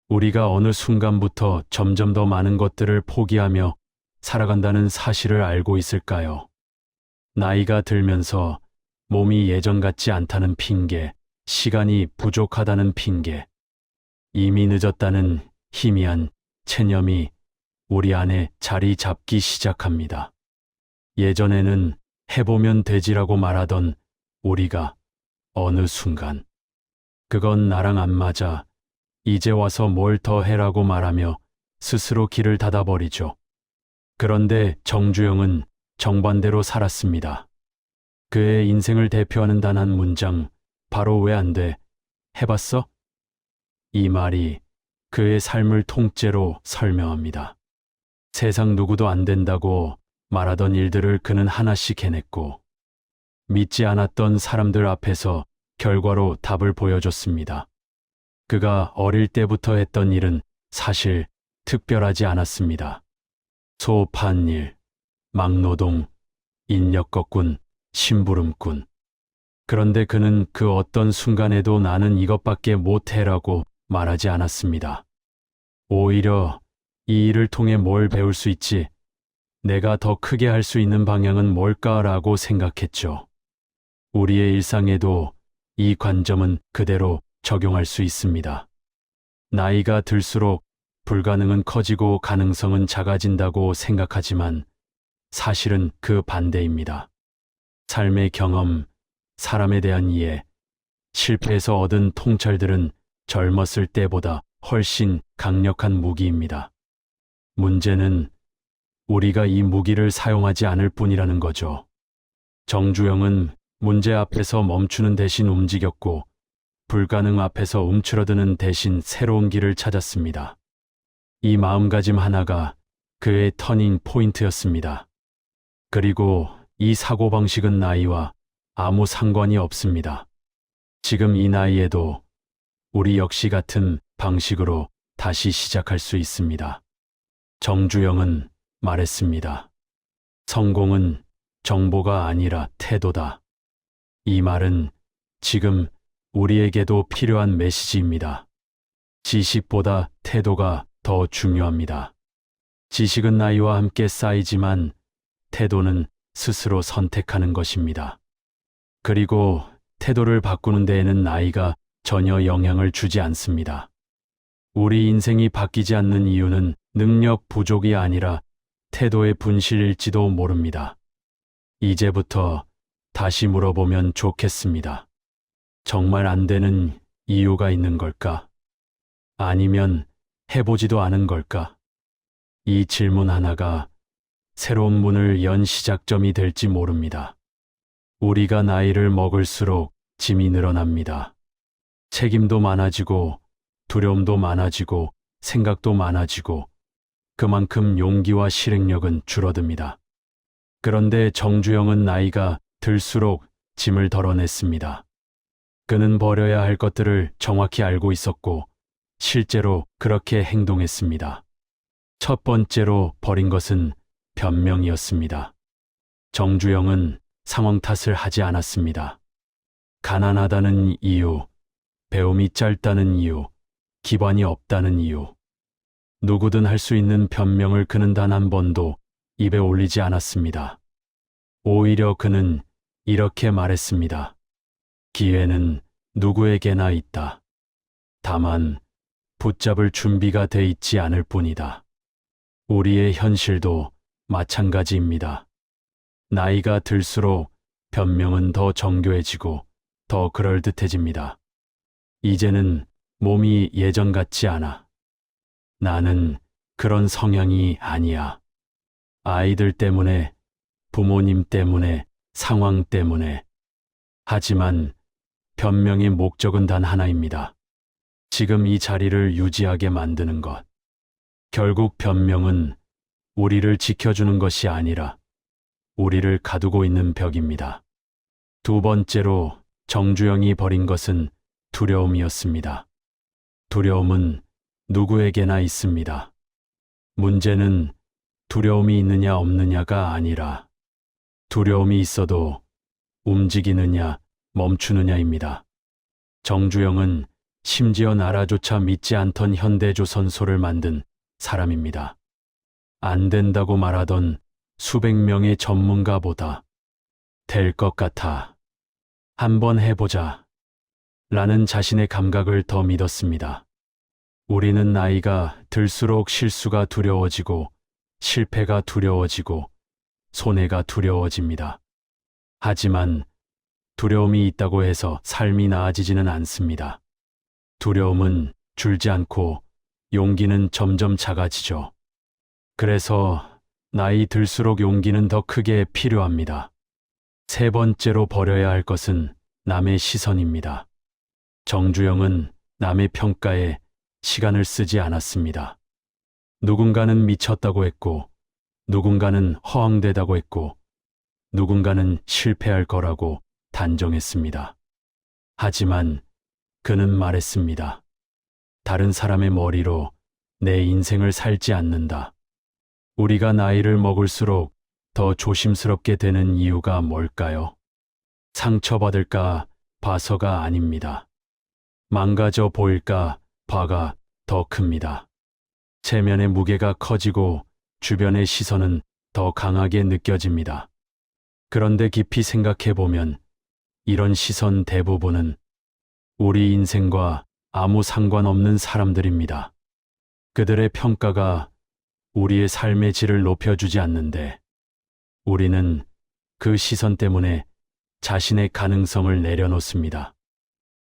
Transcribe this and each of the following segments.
우리가 어느 순간부터 점점 더 많은 것들을 포기하며 살아간다는 사실을 알고 있을까요? 나이가 들면서 몸이 예전 같지 않다는 핑계, 시간이 부족하다는 핑계, 이미 늦었다는 희미한 체념이 우리 안에 자리 잡기 시작합니다. 예전에는 해보면 되지라고 말하던 우리가 어느 순간 그건 나랑 안 맞아. 이제 와서 뭘 더 해라고 말하며 스스로 길을 닫아버리죠. 그런데 정주영은 정반대로 살았습니다. 그의 인생을 대표하는 단 한 문장, 바로 왜 안 돼? 해봤어? 이 말이 그의 삶을 통째로 설명합니다. 세상 누구도 안 된다고 말하던 일들을 그는 하나씩 해냈고, 믿지 않았던 사람들 앞에서 결과로 답을 보여줬습니다. 그가 어릴 때부터 했던 일은 사실 특별하지 않았습니다. 소 파는 일, 막노동, 인력 거꾼, 심부름꾼. 그런데 그는 그 어떤 순간에도 나는 이것밖에 못해라고 말하지 않았습니다. 오히려 이 일을 통해 뭘 배울 수 있지, 내가 더 크게 할 수 있는 방향은 뭘까라고 생각했죠. 우리의 일상에도 이 관점은 그대로 적용할 수 있습니다. 나이가 들수록 불가능은 커지고 가능성은 작아진다고 생각하지만 사실은 그 반대입니다. 삶의 경험, 사람에 대한 이해, 실패에서 얻은 통찰들은 젊었을 때보다 훨씬 강력한 무기입니다. 문제는 우리가 이 무기를 사용하지 않을 뿐이라는 거죠. 정주영은 문제 앞에서 멈추는 대신 움직였고, 불가능 앞에서 움츠러드는 대신 새로운 길을 찾았습니다. 이 마음가짐 하나가 그의 터닝 포인트였습니다. 그리고 이 사고방식은 나이와 아무 상관이 없습니다. 지금 이 나이에도 우리 역시 같은 방식으로 다시 시작할 수 있습니다. 정주영은 말했습니다. 성공은 정보가 아니라 태도다. 이 말은 지금 우리에게도 필요한 메시지입니다. 지식보다 태도가 더 중요합니다. 지식은 나이와 함께 쌓이지만 태도는 스스로 선택하는 것입니다. 그리고 태도를 바꾸는 데에는 나이가 전혀 영향을 주지 않습니다. 우리 인생이 바뀌지 않는 이유는 능력 부족이 아니라 태도의 분실일지도 모릅니다. 이제부터 다시 물어보면 좋겠습니다. 정말 안 되는 이유가 있는 걸까? 아니면 해보지도 않은 걸까? 이 질문 하나가 새로운 문을 연 시작점이 될지 모릅니다. 우리가 나이를 먹을수록 짐이 늘어납니다. 책임도 많아지고 두려움도 많아지고 생각도 많아지고 그만큼 용기와 실행력은 줄어듭니다. 그런데 정주영은 나이가 들수록 짐을 덜어냈습니다. 그는 버려야 할 것들을 정확히 알고 있었고 실제로 그렇게 행동했습니다. 첫 번째로 버린 것은 변명이었습니다. 정주영은 상황 탓을 하지 않았습니다. 가난하다는 이유, 배움이 짧다는 이유, 기반이 없다는 이유. 누구든 할 수 있는 변명을 그는 단 한 번도 입에 올리지 않았습니다. 오히려 그는 이렇게 말했습니다. 기회는 누구에게나 있다. 다만 붙잡을 준비가 돼 있지 않을 뿐이다. 우리의 현실도 마찬가지입니다. 나이가 들수록 변명은 더 정교해지고 더 그럴듯해집니다. 이제는 몸이 예전 같지 않아. 나는 그런 성향이 아니야. 아이들 때문에, 부모님 때문에, 상황 때문에. 하지만 변명의 목적은 단 하나입니다. 지금 이 자리를 유지하게 만드는 것. 결국 변명은 우리를 지켜주는 것이 아니라 우리를 가두고 있는 벽입니다. 두 번째로 정주영이 버린 것은 두려움이었습니다. 두려움은 누구에게나 있습니다. 문제는 두려움이 있느냐 없느냐가 아니라 두려움이 있어도 움직이느냐 멈추느냐입니다. 정주영은 심지어 나라조차 믿지 않던 현대조선소를 만든 사람입니다. 안 된다고 말하던 수백 명의 전문가보다 될 것 같아. 한번 해보자. 라는 자신의 감각을 더 믿었습니다. 우리는 나이가 들수록 실수가 두려워지고 실패가 두려워지고 손해가 두려워집니다. 하지만 두려움이 있다고 해서 삶이 나아지지는 않습니다. 두려움은 줄지 않고 용기는 점점 작아지죠. 그래서 나이 들수록 용기는 더 크게 필요합니다. 세 번째로 버려야 할 것은 남의 시선입니다. 정주영은 남의 평가에 시간을 쓰지 않았습니다. 누군가는 미쳤다고 했고, 누군가는 허황되다고 했고, 누군가는 실패할 거라고 단정했습니다. 하지만 그는 말했습니다. 다른 사람의 머리로 내 인생을 살지 않는다. 우리가 나이를 먹을수록 더 조심스럽게 되는 이유가 뭘까요? 상처받을까 봐서가 아닙니다. 망가져 보일까 봐가 더 큽니다. 체면의 무게가 커지고 주변의 시선은 더 강하게 느껴집니다. 그런데 깊이 생각해 보면 이런 시선 대부분은 우리 인생과 아무 상관없는 사람들입니다. 그들의 평가가 우리의 삶의 질을 높여주지 않는데 우리는 그 시선 때문에 자신의 가능성을 내려놓습니다.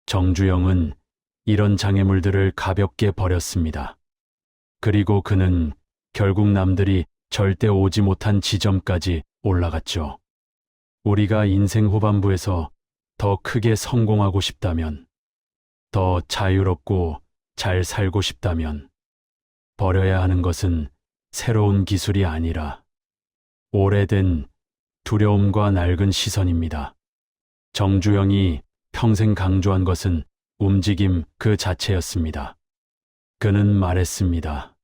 정주영은 이런 장애물들을 가볍게 버렸습니다. 그리고 그는 결국 남들이 절대 오지 못한 지점까지 올라갔죠. 우리가 인생 후반부에서 더 크게 성공하고 싶다면, 더 자유롭고 잘 살고 싶다면, 버려야 하는 것은 새로운 기술이 아니라 오래된 두려움과 낡은 시선입니다. 정주영이 평생 강조한 것은 움직임 그 자체였습니다. 그는 말했습니다.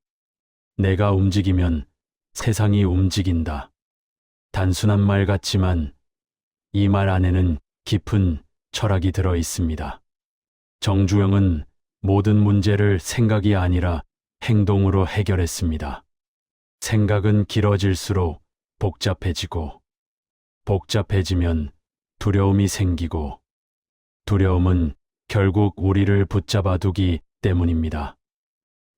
내가 움직이면 세상이 움직인다. 단순한 말 같지만 이 말 안에는 깊은 철학이 들어 있습니다. 정주영은 모든 문제를 생각이 아니라 행동으로 해결했습니다. 생각은 길어질수록 복잡해지고, 복잡해지면 두려움이 생기고, 두려움은 결국 우리를 붙잡아 두기 때문입니다.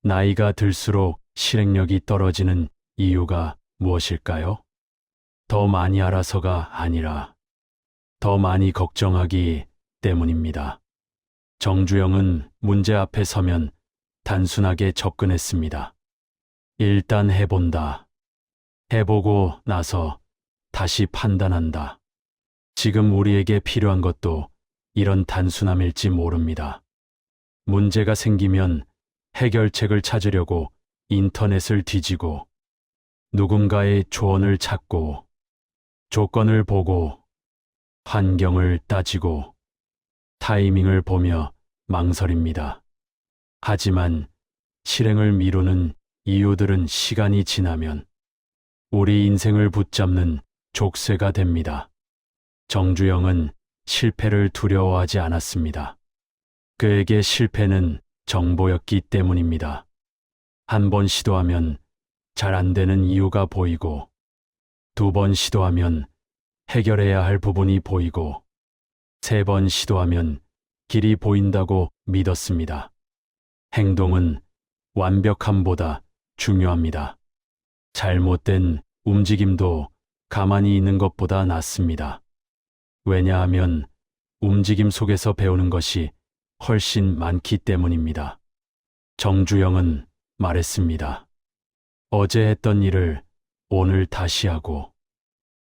나이가 들수록 실행력이 떨어지는 이유가 무엇일까요? 더 많이 알아서가 아니라 더 많이 걱정하기 때문입니다. 정주영은 문제 앞에 서면 단순하게 접근했습니다. 일단 해본다. 해보고 나서 다시 판단한다. 지금 우리에게 필요한 것도 이런 단순함일지 모릅니다. 문제가 생기면 해결책을 찾으려고 인터넷을 뒤지고 누군가의 조언을 찾고 조건을 보고 환경을 따지고 타이밍을 보며 망설입니다. 하지만 실행을 미루는 이유들은 시간이 지나면 우리 인생을 붙잡는 족쇄가 됩니다. 정주영은 실패를 두려워하지 않았습니다. 그에게 실패는 정보였기 때문입니다. 한 번 시도하면 잘 안 되는 이유가 보이고, 두 번 시도하면 해결해야 할 부분이 보이고, 세 번 시도하면 길이 보인다고 믿었습니다. 행동은 완벽함보다 중요합니다. 잘못된 움직임도 가만히 있는 것보다 낫습니다. 왜냐하면 움직임 속에서 배우는 것이 훨씬 많기 때문입니다. 정주영은 말했습니다. 어제 했던 일을 오늘 다시 하고,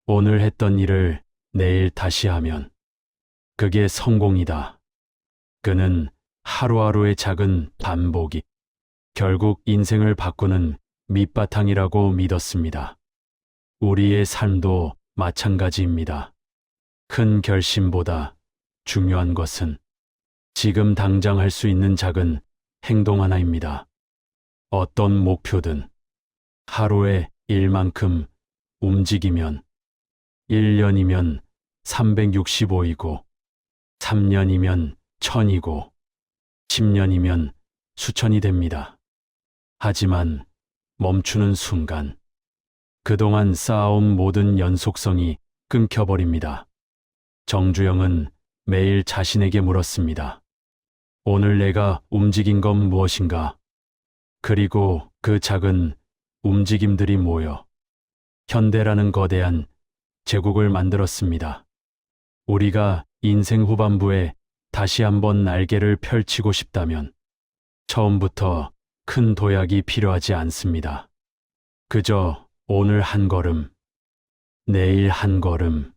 오늘 했던 일을 내일 다시 하면 그게 성공이다. 그는 하루하루의 작은 반복이 결국 인생을 바꾸는 밑바탕이라고 믿었습니다. 우리의 삶도 마찬가지입니다. 큰 결심보다 중요한 것은 지금 당장 할 수 있는 작은 행동 하나입니다. 어떤 목표든 하루에 일만큼 움직이면 1년이면 365이고 3년이면 1000이고 10년이면 수천이 됩니다. 하지만 멈추는 순간 그동안 쌓아온 모든 연속성이 끊겨버립니다. 정주영은 매일 자신에게 물었습니다. 오늘 내가 움직인 건 무엇인가? 그리고 그 작은 움직임들이 모여 현대라는 거대한 제국을 만들었습니다. 우리가 인생 후반부에 다시 한번 날개를 펼치고 싶다면 처음부터 큰 도약이 필요하지 않습니다. 그저 오늘 한 걸음, 내일 한 걸음,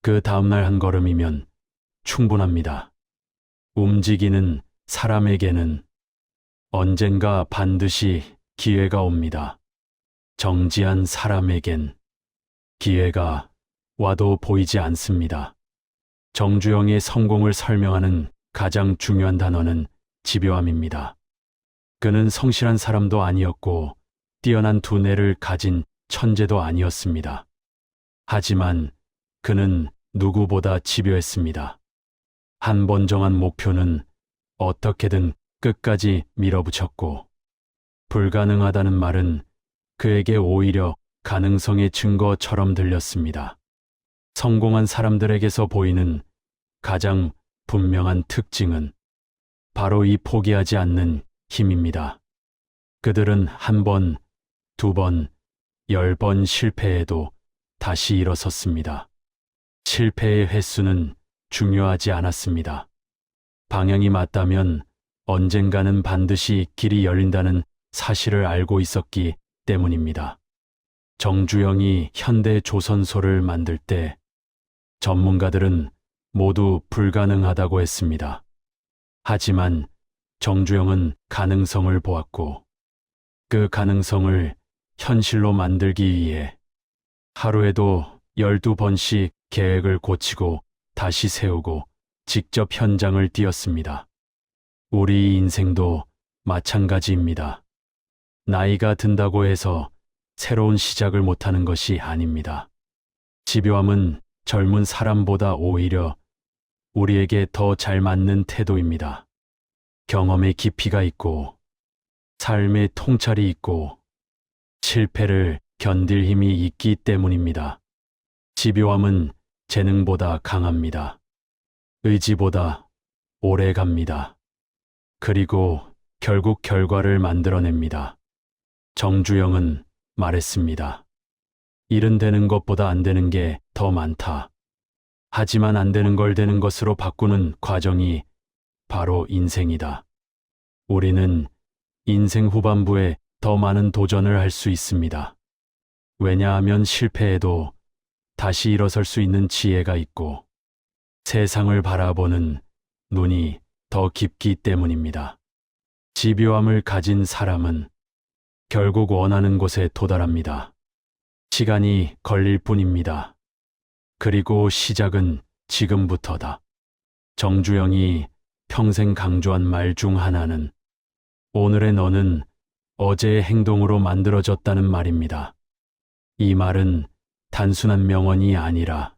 그 다음날 한 걸음이면 충분합니다. 움직이는 사람에게는 언젠가 반드시 기회가 옵니다. 정지한 사람에겐 기회가 와도 보이지 않습니다. 정주영의 성공을 설명하는 가장 중요한 단어는 집요함입니다. 그는 성실한 사람도 아니었고 뛰어난 두뇌를 가진 천재도 아니었습니다. 하지만 그는 누구보다 집요했습니다. 한 번 정한 목표는 어떻게든 끝까지 밀어붙였고 불가능하다는 말은 그에게 오히려 가능성의 증거처럼 들렸습니다. 성공한 사람들에게서 보이는 가장 분명한 특징은 바로 이 포기하지 않는 힘입니다. 그들은 한 번, 두 번, 10번 실패해도 다시 일어섰습니다. 실패의 횟수는 중요하지 않았습니다. 방향이 맞다면 언젠가는 반드시 길이 열린다는 사실을 알고 있었기 때문입니다. 정주영이 현대 조선소를 만들 때 전문가들은 모두 불가능하다고 했습니다. 하지만 정주영은 가능성을 보았고 그 가능성을 현실로 만들기 위해 하루에도 12번씩 계획을 고치고 다시 세우고 직접 현장을 뛰었습니다. 우리 인생도 마찬가지입니다. 나이가 든다고 해서 새로운 시작을 못하는 것이 아닙니다. 집요함은 젊은 사람보다 오히려 우리에게 더 잘 맞는 태도입니다. 경험의 깊이가 있고 삶의 통찰이 있고 실패를 견딜 힘이 있기 때문입니다. 집요함은 재능보다 강합니다. 의지보다 오래 갑니다. 그리고 결국 결과를 만들어냅니다. 정주영은 말했습니다. 일은 되는 것보다 안 되는 게 더 많다. 하지만 안 되는 걸 되는 것으로 바꾸는 과정이 바로 인생이다. 우리는 인생 후반부에 더 많은 도전을 할 수 있습니다. 왜냐하면 실패해도 다시 일어설 수 있는 지혜가 있고 세상을 바라보는 눈이 더 깊기 때문입니다. 집요함을 가진 사람은 결국 원하는 곳에 도달합니다. 시간이 걸릴 뿐입니다. 그리고 시작은 지금부터다. 정주영이 평생 강조한 말 중 하나는 오늘의 너는 어제의 행동으로 만들어졌다는 말입니다. 이 말은 단순한 명언이 아니라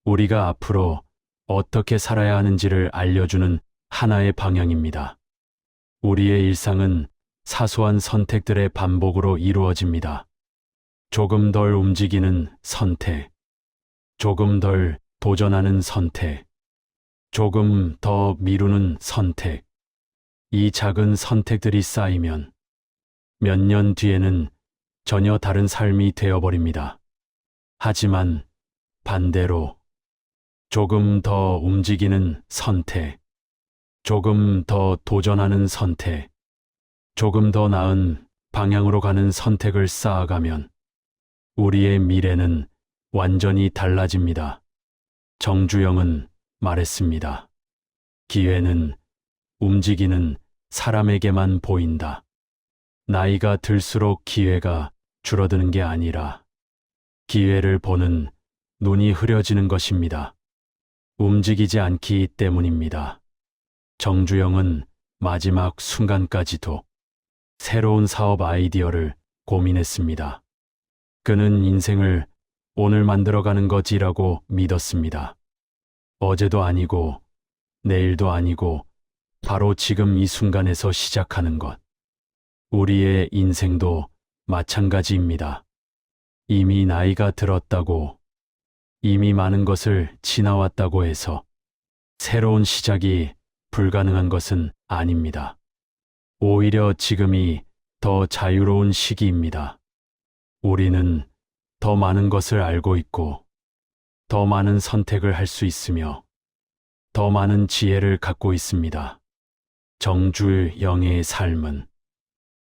우리가 앞으로 어떻게 살아야 하는지를 알려주는 하나의 방향입니다. 우리의 일상은 사소한 선택들의 반복으로 이루어집니다. 조금 덜 움직이는 선택, 조금 덜 도전하는 선택, 조금 더 미루는 선택. 이 작은 선택들이 쌓이면 몇 년 뒤에는 전혀 다른 삶이 되어버립니다. 하지만 반대로 조금 더 움직이는 선택, 조금 더 도전하는 선택, 조금 더 나은 방향으로 가는 선택을 쌓아가면 우리의 미래는 완전히 달라집니다. 정주영은 말했습니다. 기회는 움직이는 사람에게만 보인다. 나이가 들수록 기회가 줄어드는 게 아니라 기회를 보는 눈이 흐려지는 것입니다. 움직이지 않기 때문입니다. 정주영은 마지막 순간까지도 새로운 사업 아이디어를 고민했습니다. 그는 인생을 오늘 만들어가는 거지라고 믿었습니다. 어제도 아니고 내일도 아니고 바로 지금 이 순간에서 시작하는 것. 우리의 인생도 마찬가지입니다. 이미 나이가 들었다고, 이미 많은 것을 지나왔다고 해서 새로운 시작이 불가능한 것은 아닙니다. 오히려 지금이 더 자유로운 시기입니다. 우리는 더 많은 것을 알고 있고, 더 많은 선택을 할 수 있으며, 더 많은 지혜를 갖고 있습니다. 정줄 영의 삶은,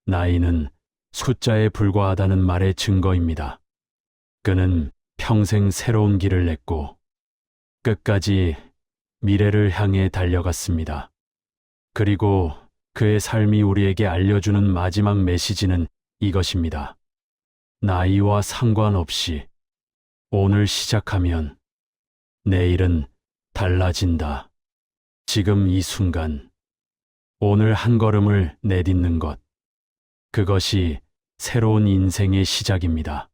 나이는 숫자에 불과하다는 말의 증거입니다. 그는 평생 새로운 길을 냈고, 끝까지 미래를 향해 달려갔습니다. 그리고 그의 삶이 우리에게 알려주는 마지막 메시지는 이것입니다. 나이와 상관없이 오늘 시작하면 내일은 달라진다. 지금 이 순간, 오늘 한 걸음을 내딛는 것, 그것이 새로운 인생의 시작입니다.